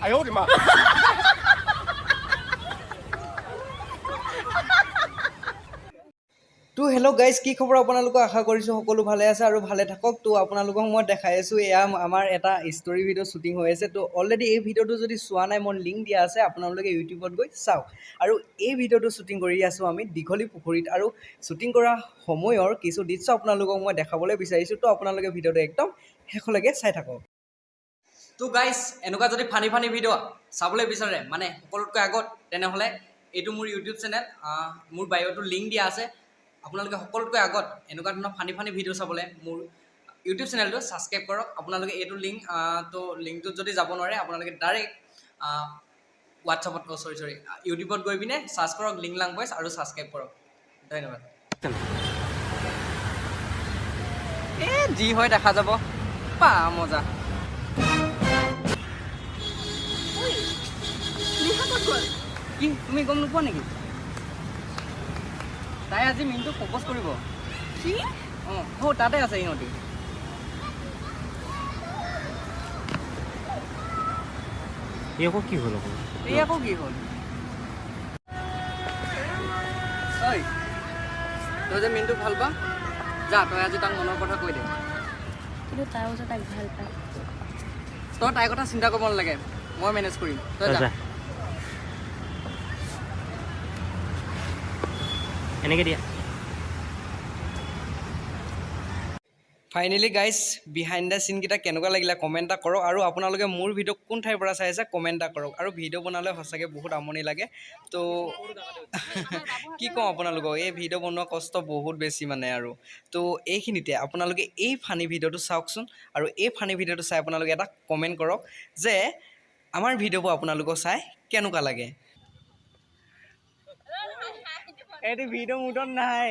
哎呦我的妈！ তো hello' guys কি খবৰ আপোনালোকক আশা কৰিছোঁ সকলো ভালে আছে আৰু ভালে থাকক তো আপোনালোকক মই দেখাই আছোঁ এয়া আমাৰ এটা ষ্টৰি ভিডিঅ' শ্বুটিং হৈ আছে তো অলৰেডি এই ভিডিঅ'টো যদি চোৱা নাই মই লিংক দিয়া আছে আপোনালোকে ইউটিউবত গৈ চাওক আৰু এই ভিডিঅ'টো শ্বুটিং কৰি আছোঁ আমি দীঘলী পুখুৰীত আৰু শ্বুটিং কৰা সময়ৰ কিছু দৃশ্য আপোনালোকক মই দেখাবলৈ বিচাৰিছোঁ তো আপোনালোকে ভিডিঅ'টো একদম শেষলৈকে চাই থাকক তো গাইজ এনেকুৱা যদি ফানি ফানি ভিডিঅ' চাবলৈ বিচাৰে মানে সকলোতকৈ আগত তেনেহ'লে এইটো মোৰ ইউটিউব চেনেল মোৰ বায়'টো লিংক দিয়া আছে আপোনালোকে সকলোতকৈ আগত এনেকুৱা ধৰণৰ ফানি ফানি ভিডিঅ' চাবলৈ মোৰ ইউটিউব চেনেলটো ছাবস্ক্ৰাইব কৰক আপোনালোকে এইটো লিংক তো লিংকটোত যদি যাব নোৱাৰে আপোনালোকে ডাইৰেক্ট হোৱাটছআপত চৰি ইউটিউবত গৈ পিনে ছাৰ্চ কৰক লিং লাং বয়ছ আৰু ছাবস্ক্ৰাইব কৰক ধন্যবাদ যি হয় দেখা যাব পা মজা কি তুমি গম নোপোৱা নেকি তাই আজি মিনটোক প্ৰপ'জ কৰিব কি অঁ তাতে আছে ইহঁতি এই আকৌ কি হ'ল ঐ তই যে মিনটোক ভাল পা যা তই আজি তাক মনৰ কথা কৈ দে কিন্তু তাইও যে তাক ভাল পায় তই তাইৰ কথা চিন্তা কৰিব নালাগে মই মেনেজ কৰিম তই যা এনেকৈ দিয়া ফাইনেলি গাইজ বিহাইণ্ড দ্য চিনকেইটা কেনেকুৱা লাগিলে কমেণ্ট এটা কৰক আৰু আপোনালোকে মোৰ ভিডিঅ' কোন ঠাইৰ পৰা চাই আছে কমেণ্ট এটা কৰক আৰু ভিডিঅ' বনালে সঁচাকৈ বহুত আমনি লাগে তো কি কওঁ আপোনালোকক এই ভিডিঅ' বনোৱা কষ্ট বহুত বেছি মানে আৰু তো এইখিনিতে আপোনালোকে এই ফানি ভিডিঅ'টো চাওকচোন আৰু এই ফানি ভিডিঅ'টো চাই আপোনালোকে এটা কমেণ্ট কৰক যে আমাৰ ভিডিঅ'বোৰ আপোনালোকক চাই কেনেকুৱা লাগে এইটো ভিডিঅ' মুডত নাই